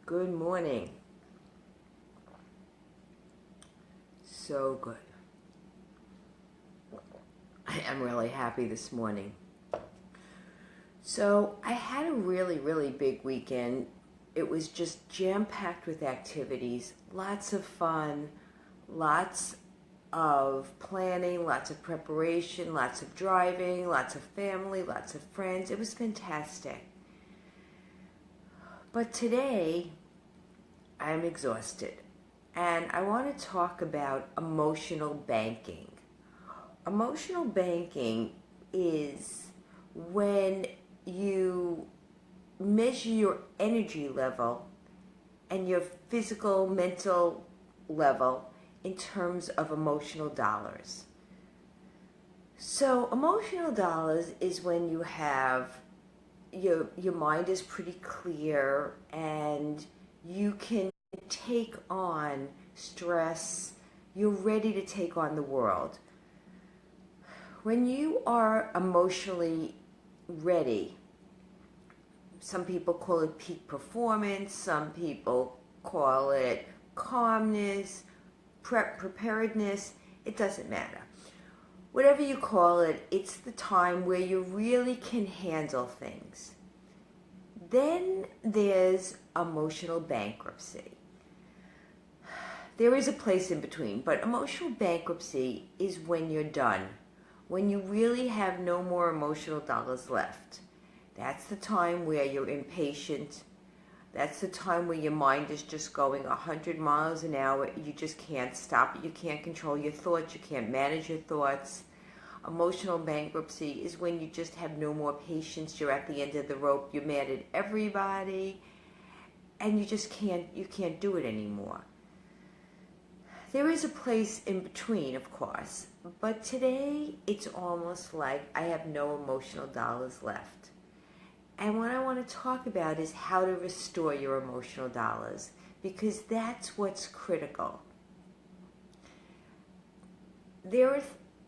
Good morning. So good. I am really happy this morning. So I had a really big weekend. It was just jam-packed with activities, lots of fun, lots of planning, lots of preparation, lots of driving, lots of family, lots of friends. It was fantastic. But today, I'm exhausted, and I want to talk about emotional banking. Emotional banking is when you measure your energy level and your physical, mental level in terms of emotional dollars. So emotional dollars is when you have your mind is pretty clear and you can take on stress. You're ready to take on the world. When you are emotionally ready, some people call it peak performance, some people call it calmness, preparedness, it doesn't matter. Whatever you call it, it's the time where you really can handle things. Then there's emotional bankruptcy. There is a place in between, but emotional bankruptcy is when you're done, when you really have no more emotional dollars left. That's the time where you're impatient. That's the time where your mind is just going 100 miles an hour. You just can't stop it. You can't control your thoughts. You can't manage your thoughts. Emotional bankruptcy is when you just have no more patience. You're at the end of the rope. You're mad at everybody. And you just can't do it anymore. There is a place in between, of course. But today, it's almost like I have no emotional dollars left. And what I want to talk about is how to restore your emotional dollars, because that's what's critical.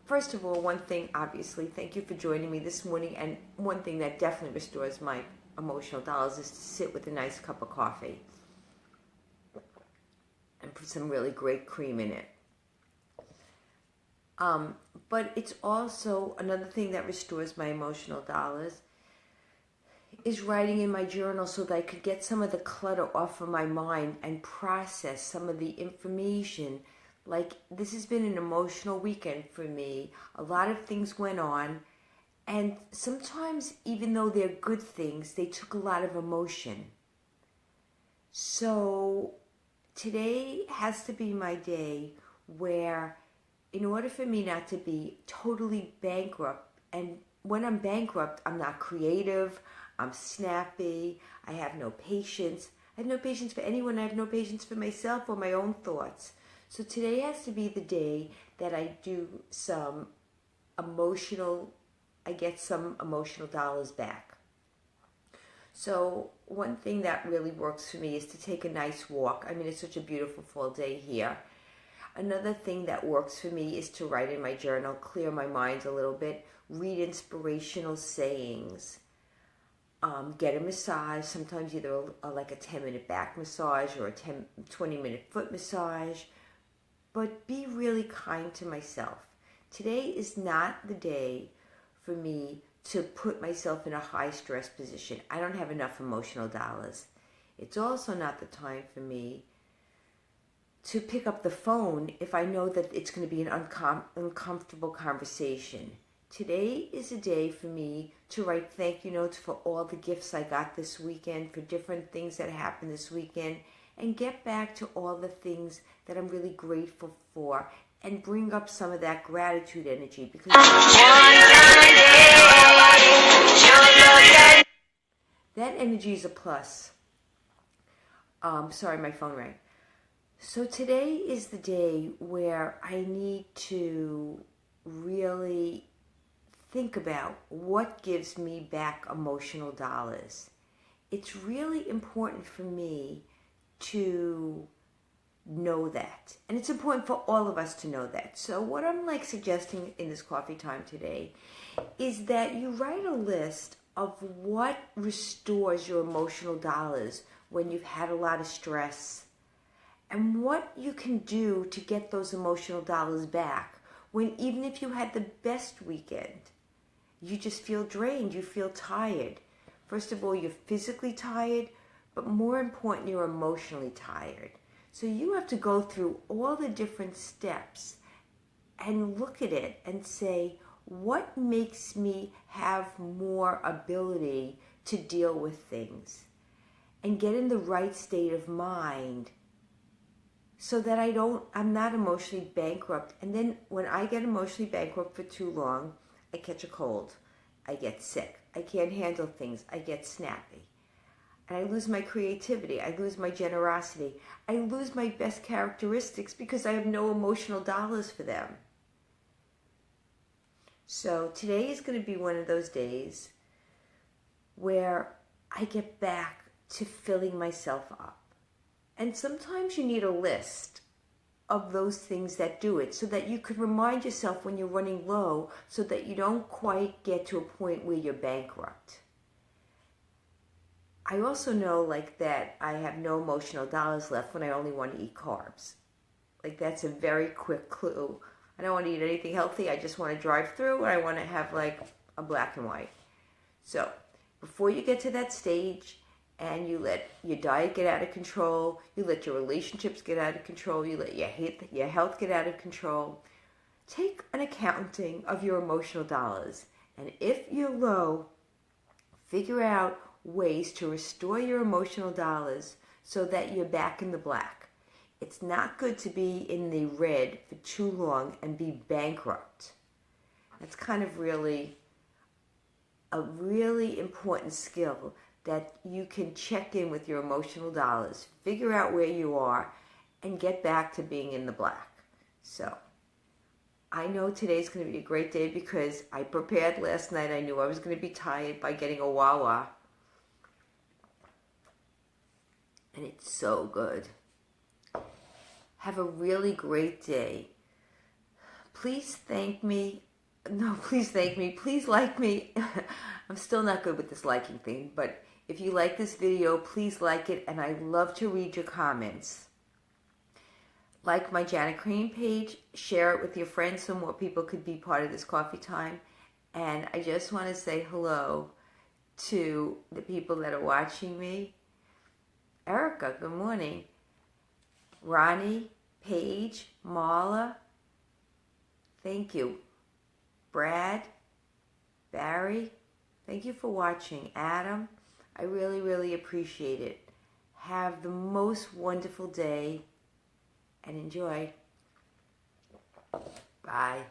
First of all, one thing, obviously, thank you for joining me this morning, and one thing that definitely restores my emotional dollars is to sit with a nice cup of coffee and put some really great cream in it. But it's also another thing that restores my emotional dollars is writing in my journal so that I could get some of the clutter off of my mind and process some of the information. Like, this has been an emotional weekend for me. A lot of things went on, and sometimes, even though they're good things, they took a lot of emotion. So today has to be my day where, in order for me not to be totally bankrupt, and when I'm bankrupt, I'm not creative, I'm snappy, I have no patience. I have no patience for anyone. I have no patience for myself or my own thoughts. So today has to be the day that I do I get some emotional dollars back. So one thing that really works for me is to take a nice walk. I mean, it's such a beautiful fall day here. Another thing that works for me is to write in my journal, clear my mind a little bit, read inspirational sayings. Get a massage, sometimes either like a 10-minute back massage or a 20-minute foot massage. But be really kind to myself. Today is not the day for me to put myself in a high stress position. I don't have enough emotional dollars. It's also not the time for me to pick up the phone if I know that it's going to be an uncomfortable conversation. Today is a day for me to write thank you notes for all the gifts I got this weekend, for different things that happened this weekend, and get back to all the things that I'm really grateful for and bring up some of that gratitude energy, because that energy is a plus. Sorry, my phone rang. So today is the day where I need to really think about what gives me back emotional dollars. It's really important for me to know that. And it's important for all of us to know that. So what I'm suggesting in this coffee time today is that you write a list of what restores your emotional dollars when you've had a lot of stress, and what you can do to get those emotional dollars back when, even if you had the best weekend, you just feel drained, you feel tired. First of all, you're physically tired, but more important, you're emotionally tired. So you have to go through all the different steps and look at it and say, what makes me have more ability to deal with things and get in the right state of mind so that I'm not emotionally bankrupt. And then when I get emotionally bankrupt for too long, I catch a cold, I get sick, I can't handle things, I get snappy. And I lose my creativity, I lose my generosity, I lose my best characteristics because I have no emotional dollars for them. So today is going to be one of those days where I get back to filling myself up. And sometimes you need a list of those things that do it so that you can remind yourself when you're running low so that you don't quite get to a point where you're bankrupt. I also know that I have no emotional dollars left when I only want to eat carbs. That's a very quick clue. I don't want to eat anything healthy. I just want to drive through and I want to have a black and white. So before you get to that stage and you let your diet get out of control, you let your relationships get out of control, you let your health get out of control, take an accounting of your emotional dollars. And if you're low, figure out ways to restore your emotional dollars so that you're back in the black. It's not good to be in the red for too long and be bankrupt. That's kind of really a really important skill that you can check in with your emotional dollars, figure out where you are, and get back to being in the black. So I know today's going to be a great day because I prepared last night. I knew I was going to be tired by getting a Wawa. And it's so good. Have a really great day. Please thank me. No, please thank me. Please like me. I'm still not good with this liking thing, but if you like this video, please like it, and I love to read your comments. Like my Janet Crain page, share it with your friends so more people could be part of this coffee time. And I just want to say hello to the people that are watching me. Erica, good morning. Ronnie, Paige, Marla, thank you. Brad, Barry, thank you for watching. Adam, I really, really appreciate it. Have the most wonderful day and enjoy. Bye.